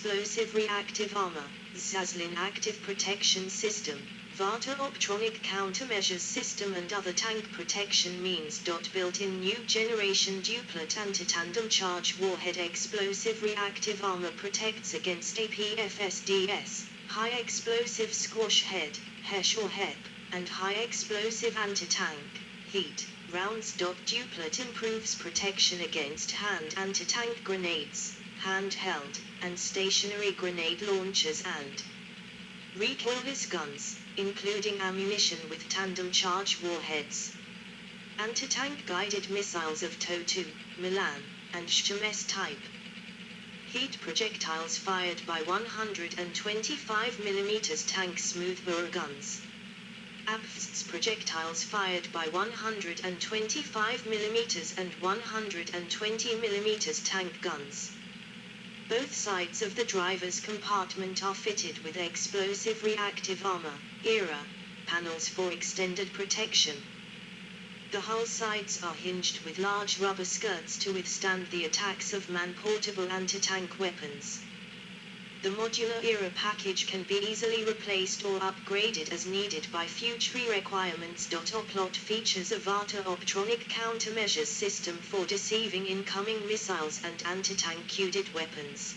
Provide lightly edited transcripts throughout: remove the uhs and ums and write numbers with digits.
Explosive Reactive Armor, Zaslin Active Protection System, Varta Optronic Countermeasures System and other tank protection means. Built-in new generation duplet anti-tandem charge warhead explosive reactive armor protects against APFSDS, high explosive squash head, HESH or HEP, and high explosive anti-tank, heat, rounds. Duplet improves protection against hand anti-tank grenades, handheld, and stationary grenade launchers and recoilless guns, including ammunition with tandem charge warheads. Anti-tank guided missiles of TOW-2, Milan, and HMS type. Heat projectiles fired by 125 mm tank smoothbore guns. APFS projectiles fired by 125 mm and 120 mm tank guns. Both sides of the driver's compartment are fitted with explosive reactive armor, ERA, panels for extended protection. The hull sides are hinged with large rubber skirts to withstand the attacks of man-portable anti-tank weapons. The modular ERA package can be easily replaced or upgraded as needed by future requirements. Oplot features a Varta Optronic Countermeasures system for deceiving incoming missiles and anti-tank QDID weapons.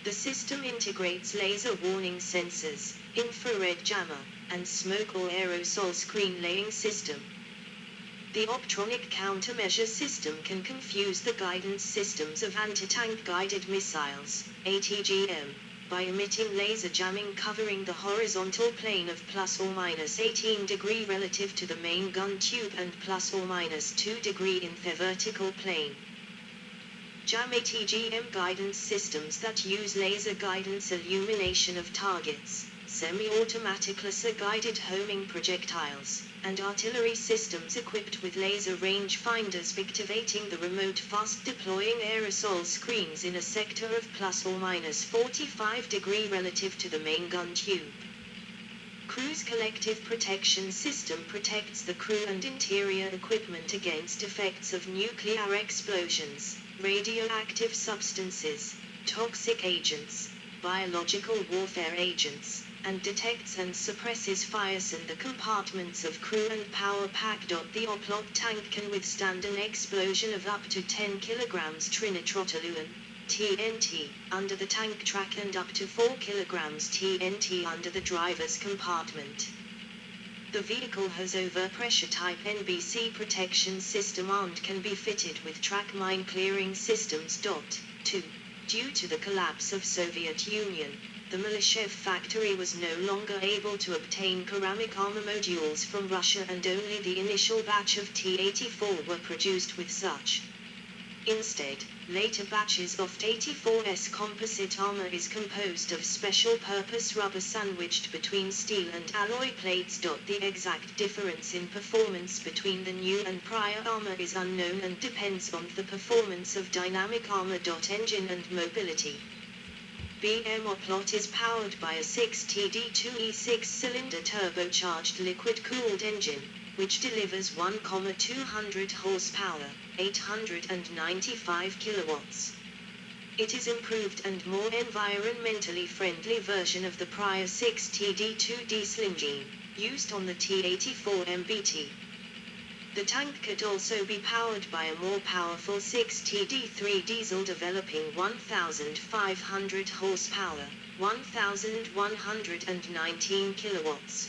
The system integrates laser warning sensors, infrared jammer, and smoke or aerosol screen laying system. The Optronic Countermeasure system can confuse the guidance systems of anti-tank guided missiles, ATGM, by emitting laser jamming covering the horizontal plane of plus or minus 18 degrees relative to the main gun tube and plus or minus 2 degrees in the vertical plane. Jam ATGM guidance systems that use laser guidance illumination of targets, semi-automatic laser-guided homing projectiles, and artillery systems equipped with laser range finders activating the remote fast-deploying aerosol screens in a sector of plus or minus 45 degrees relative to the main gun tube. Crew's collective protection system protects the crew and interior equipment against effects of nuclear explosions, radioactive substances, toxic agents, biological warfare agents, and detects and suppresses fires in the compartments of crew and power pack. The Oplot tank can withstand an explosion of up to 10 kg trinitrotoluene, TNT, under the tank track and up to 4 kg TNT under the driver's compartment. The vehicle has overpressure type NBC protection system and can be fitted with track mine clearing systems. 2. Due to the collapse of Soviet Union, the Milishev factory was no longer able to obtain ceramic armor modules from Russia and only the initial batch of T-84 were produced with such. Instead, later batches of T-84's composite armor is composed of special-purpose rubber sandwiched between steel and alloy plates. The exact difference in performance between the new and prior armor is unknown and depends on the performance of dynamic armor. Engine and mobility. BM Oplot is powered by a 6TD2E6 cylinder turbocharged liquid-cooled engine, which delivers 1,200 horsepower, 895 kilowatts. It is improved and more environmentally friendly version of the prior 6TD2 diesel engine, used on the T-84 MBT. The tank could also be powered by a more powerful 6TD3 diesel developing 1,500 horsepower, 1,119 kilowatts.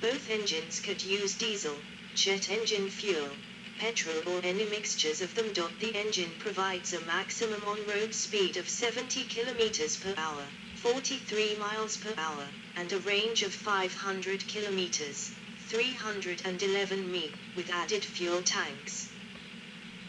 Both engines could use diesel, jet engine fuel, petrol or any mixtures of them. The engine provides a maximum on-road speed of 70 km per hour, 43 miles per hour, and a range of 500 km, 311 mi, with added fuel tanks.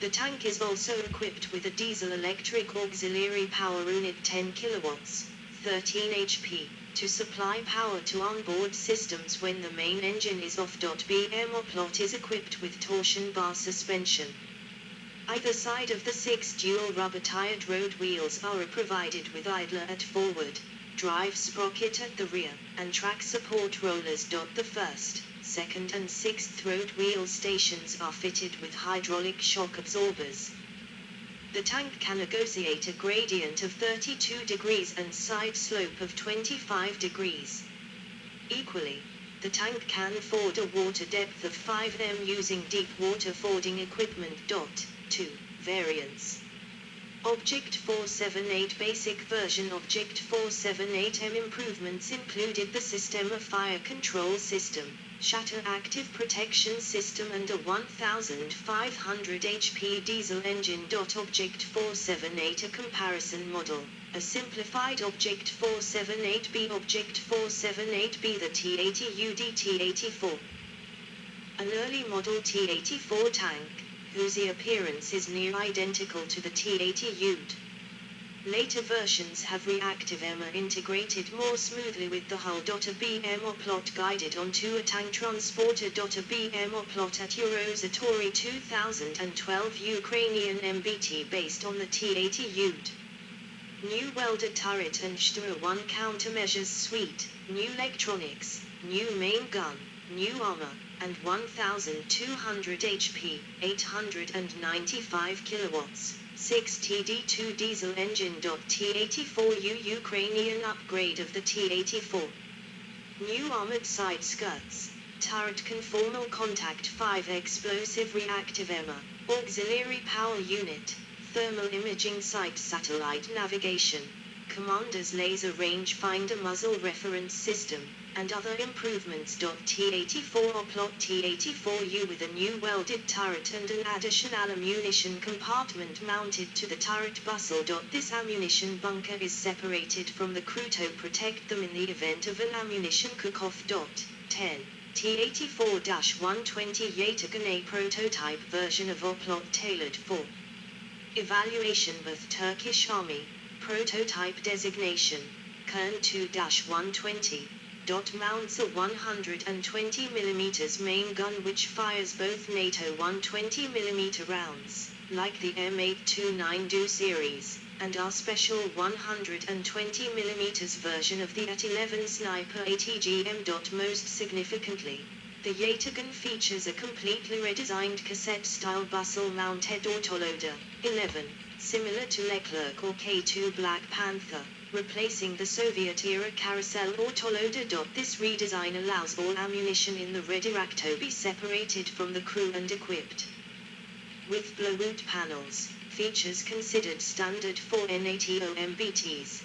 The tank is also equipped with a diesel-electric auxiliary power unit 10 kilowatts, 13 HP, to supply power to onboard systems when the main engine is off. BM Oplot is equipped with torsion bar suspension. Either side of the 6 dual rubber-tired road wheels are provided with idler at forward, drive sprocket at the rear, and track support rollers. The first, second and sixth road wheel stations are fitted with hydraulic shock absorbers. The tank can negotiate a gradient of 32 degrees and side slope of 25 degrees. Equally, the tank can ford a water depth of 5 m using deep water fording equipment. 2. Variants. Object 478 Basic version Object 478M improvements included the system of fire control system, shatter active protection system and a 1500 HP diesel engine. Object 478 A comparison model, a simplified Object 478B. Object 478B The T-80UD T-84. An early model T-84 tank, whose appearance is near identical to the T-80UD. Later versions have reactive EMA integrated more smoothly with the hull. A BMO plot guided onto a tank transporter. A BMO plot at Eurosatori 2012 Ukrainian MBT based on the T-80UD. New welded turret and STR-1 countermeasures suite, new electronics, new main gun, new armor, and 1200 HP, 895 kilowatts, 6 TD2 diesel engine. T-84U Ukrainian upgrade of the T-84. New armored side skirts, turret conformal contact 5 explosive reactive EMA, auxiliary power unit, thermal imaging sight satellite navigation, commander's laser range finder muzzle reference system, and other improvements. T-84 or plot T-84U with a new welded turret and an additional ammunition compartment mounted to the turret bustle. This ammunition bunker is separated from the crew to protect them in the event of an ammunition cook-off. 10. T-84-120 Yatagan A prototype version of Oplot tailored for evaluation with Turkish Army, prototype designation, Kern 2-120. Mounts a 120mm main gun which fires both NATO 120mm rounds, like the M829 Do series, and our special 120mm version of the AT-11 Sniper ATGM. Most significantly, the Yatagan features a completely redesigned cassette-style bustle-mounted autoloader, 11, similar to Leclerc or K2 Black Panther, replacing the Soviet-era carousel autoloader. This redesign allows all ammunition in the ready rack to be separated from the crew and equipped with blowout panels, features considered standard for NATO MBTs.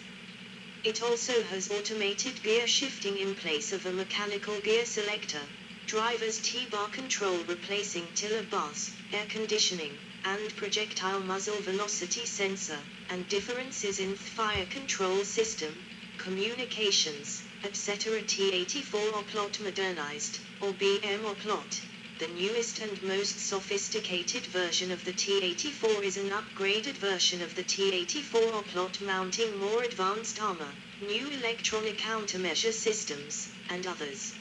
It also has automated gear shifting in place of a mechanical gear selector, driver's T-bar control replacing tiller bars, air conditioning, and projectile muzzle velocity sensor, and differences in fire control system, communications, etc. T-84 or plot modernized, or BM or plot. The newest and most sophisticated version of the T-84 is an upgraded version of the T-84 or plot mounting more advanced armor, new electronic countermeasure systems, and others.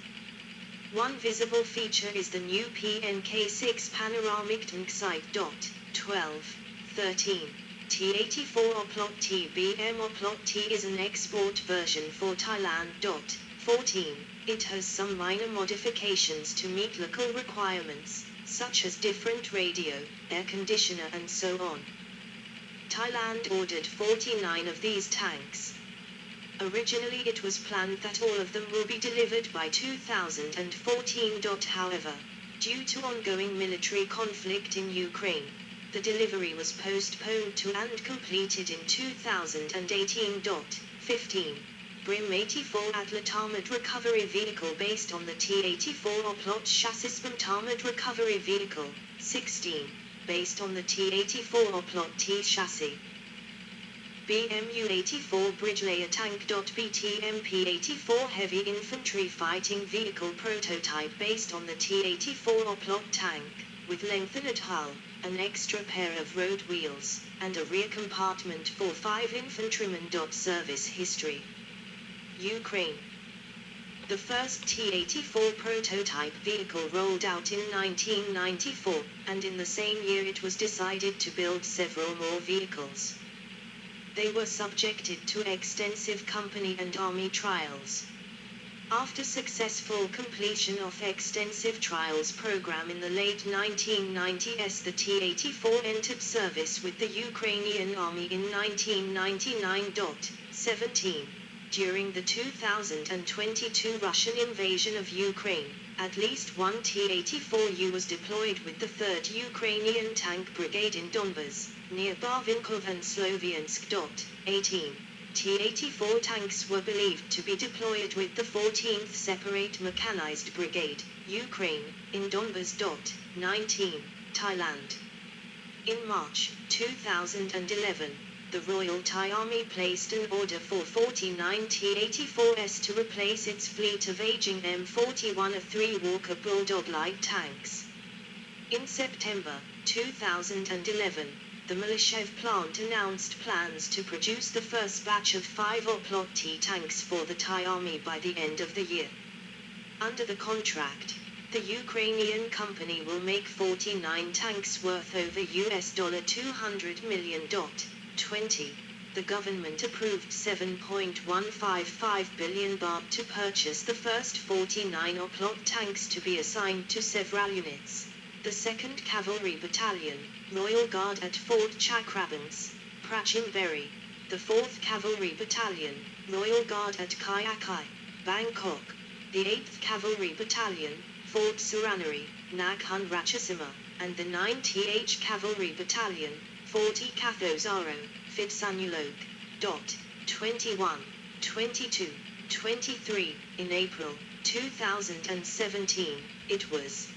One visible feature is the new PNK6 panoramic tank sight. 12. 13. T-84 or plot TBM or plot T is an export version for Thailand. 14. It has some minor modifications to meet local requirements, such as different radio, air conditioner and so on. Thailand ordered 49 of these tanks. Originally it was planned that all of them will be delivered by 2014. However, due to ongoing military conflict in Ukraine, the delivery was postponed to and completed in 2018. 15. Brim 84 Atlas Armored Recovery Vehicle based on the T-84 or plot chassis. Brim Armored Recovery Vehicle, 16, based on the T-84 or plot T chassis. BMU-84 Bridge Layer Tank. BTMP-84 Heavy Infantry Fighting Vehicle prototype based on the T-84 or plot tank, with lengthened hull, an extra pair of road wheels, and a rear compartment for 5 infantrymen. Service history. Ukraine. The first T-84 prototype vehicle rolled out in 1994, and in the same year it was decided to build several more vehicles. They were subjected to extensive company and army trials. After successful completion of extensive trials program in the late 1990s, the T-84 entered service with the Ukrainian Army in 1999-17. During the 2022 Russian invasion of Ukraine, at least one T-84U was deployed with the 3rd Ukrainian Tank Brigade in Donbas, near Barvinkov and Sloviansk. 18. T-84 tanks were believed to be deployed with the 14th Separate Mechanized Brigade, Ukraine, in Donbas. 19. Thailand. In March 2011, the Royal Thai Army placed an order for 49 T-84s to replace its fleet of aging M41A3 Walker Bulldog light tanks. In September 2011, the Milishev plant announced plans to produce the first batch of 5 Oplot T tanks for the Thai Army by the end of the year. Under the contract, the Ukrainian company will make 49 tanks worth over $200 million. 20. The government approved 7.155 billion baht to purchase the first 49 Oplot tanks to be assigned to several units. The 2nd Cavalry Battalion, Royal Guard at Fort Chakrabans, Prachinberi. The 4th Cavalry Battalion, Royal Guard at Kayakai, Bangkok. The 8th Cavalry Battalion, Fort Suranari, Nakhon Ratchasima, and the 9th Cavalry Battalion, Fort Ikathosaro, Phitsanulok. 21, 22, 23. In April 2017, it was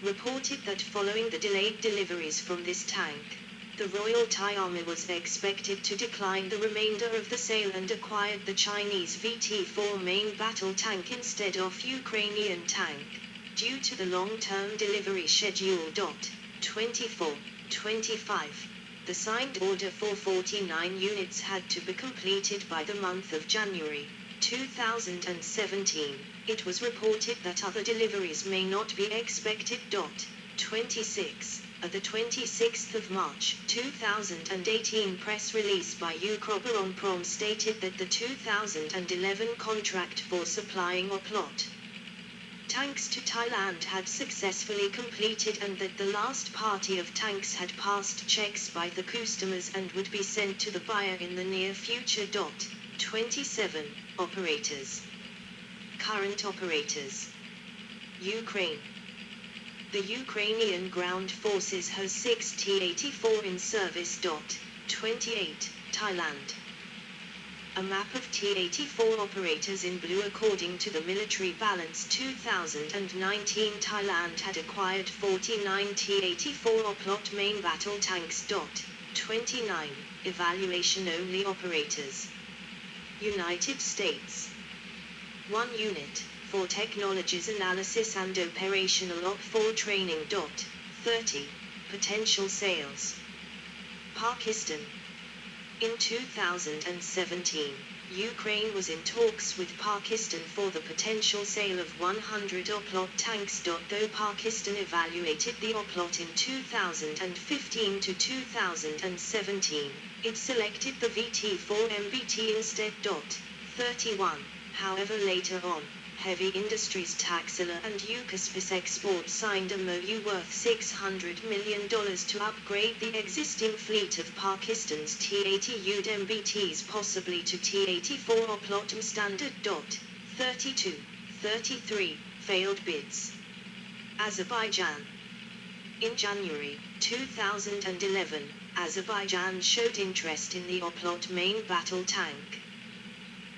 reported that following the delayed deliveries from this tank, the Royal Thai Army was expected to decline the remainder of the sale and acquired the Chinese VT-4 main battle tank instead of Ukrainian tank, due to the long-term delivery schedule. 24, 25. The signed order for 49 units had to be completed by the month of January 2017. It was reported that other deliveries may not be expected. 26. At the 26th of March 2018 press release by Ukroboronprom stated that the 2011 contract for supplying Oplot tanks to Thailand had successfully completed and that the last party of tanks had passed checks by the customers and would be sent to the buyer in the near future. 27. Operators. Current operators. Ukraine. The Ukrainian Ground Forces has 6 T-84 in service. 28. Thailand. A map of T-84 operators in blue. According to the Military Balance 2019, Thailand had acquired 49 T-84 Oplot main battle tanks. 29. Evaluation only operators. United States. 1 unit, for technologies analysis and operational OP4 training. 30. Potential sales. Pakistan. In 2017, Ukraine was in talks with Pakistan for the potential sale of 100 Oplot tanks. Though Pakistan evaluated the Oplot in 2015 to 2017, it selected the VT-4 MBT instead. 31. However, later on, Heavy Industries Taxila and Ukaspace Export signed a MOU worth $600 million to upgrade the existing fleet of Pakistan's T-80 MBTs possibly to T-84 Oplot standard. 32. 33. Failed bids. Azerbaijan. In January 2011, Azerbaijan showed interest in the Oplot main battle tank.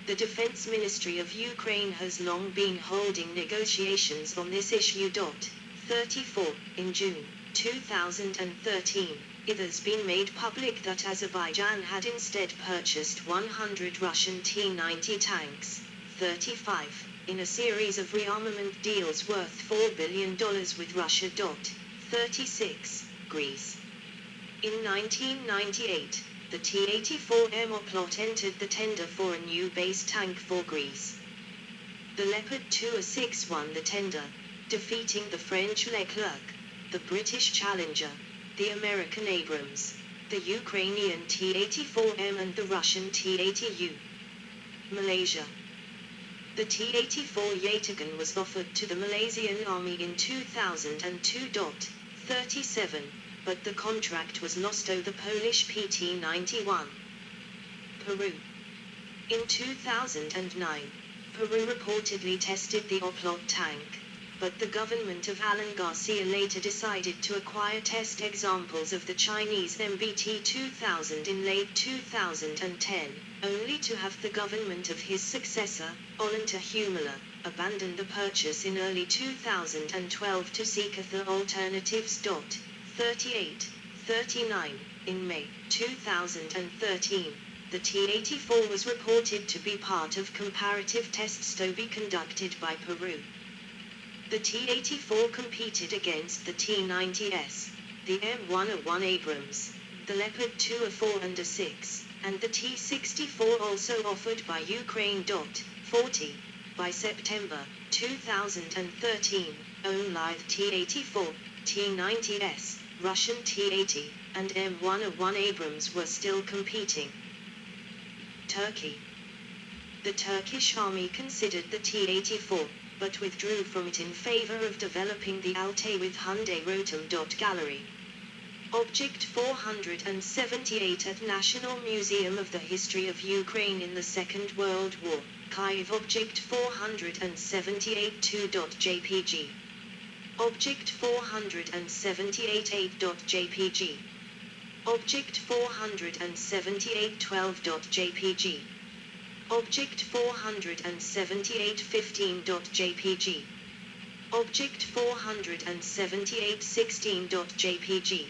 The Defense Ministry of Ukraine has long been holding negotiations on this issue. 34. In June 2013, it has been made public that Azerbaijan had instead purchased 100 Russian T-90 tanks. 35. In a series of rearmament deals worth $4 billion with Russia. 36. Greece. In 1998, the T-84M Oplot entered the tender for a new base tank for Greece. The Leopard 2A6 won the tender, defeating the French Leclerc, the British Challenger, the American Abrams, the Ukrainian T-84M and the Russian T-80U. Malaysia. The T-84 Yatagan was offered to the Malaysian Army in 2002.37, but the contract was lost to the Polish PT-91. Peru. In 2009, Peru reportedly tested the Oplot tank, but the government of Alan Garcia later decided to acquire test examples of the Chinese MBT-2000 in late 2010, only to have the government of his successor, Ollantaytamala, abandon the purchase in early 2012 to seek other alternatives. 38-39. In May 2013, the T-84 was reported to be part of comparative tests to be conducted by Peru. The T-84 competed against the T-90S, the M101 Abrams, the Leopard 2 A4 and A6, and the T-64 also offered by Ukraine. 40. By September 2013, only T-84, T-90S, Russian T-80, and M101 Abrams were still competing. Turkey. The Turkish army considered the T-84, but withdrew from it in favor of developing the Altay with Hyundai Rotem. Gallery. Object 478 at National Museum of the History of Ukraine in the Second World War, Kyiv. Object 478 2.jpg. Object 478 8.jpg. Object 478 12.jpg. Object 478 15.jpg. Object 478 16.jpg.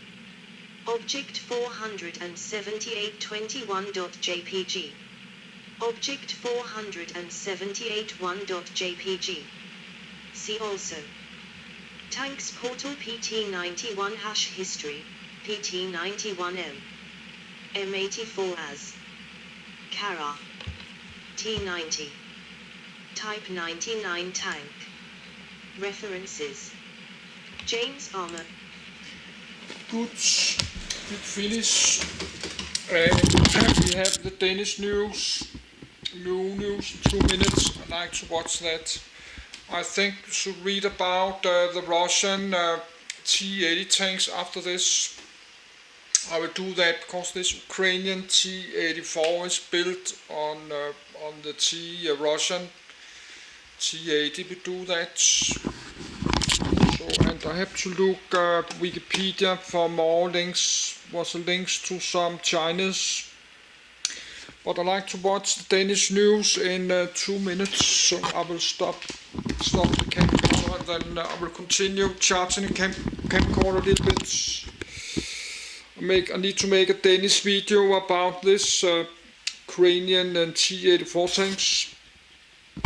Object 478 21.jpg. Object 478 1.jpg. See also. Tanks Portal PT-91 History, PT-91M. M84 as Kara. T-90. Type 99 tank. References. James Armour. Good finish. We have the Danish news. New news in 2 minutes. I like to watch that. I think you should read about the Russian T-80 tanks after this. I will do that because this Ukrainian T-84 is built on the Russian T-80. We do that. So, and I have to look Wikipedia for more links. Was links to some Chinese. But I like to watch the Danish news in 2 minutes. So I will stop the camcorder and then I will continue charging the camcorder a little bit. I need to make a Danish video about this Ukrainian and T-84 tanks.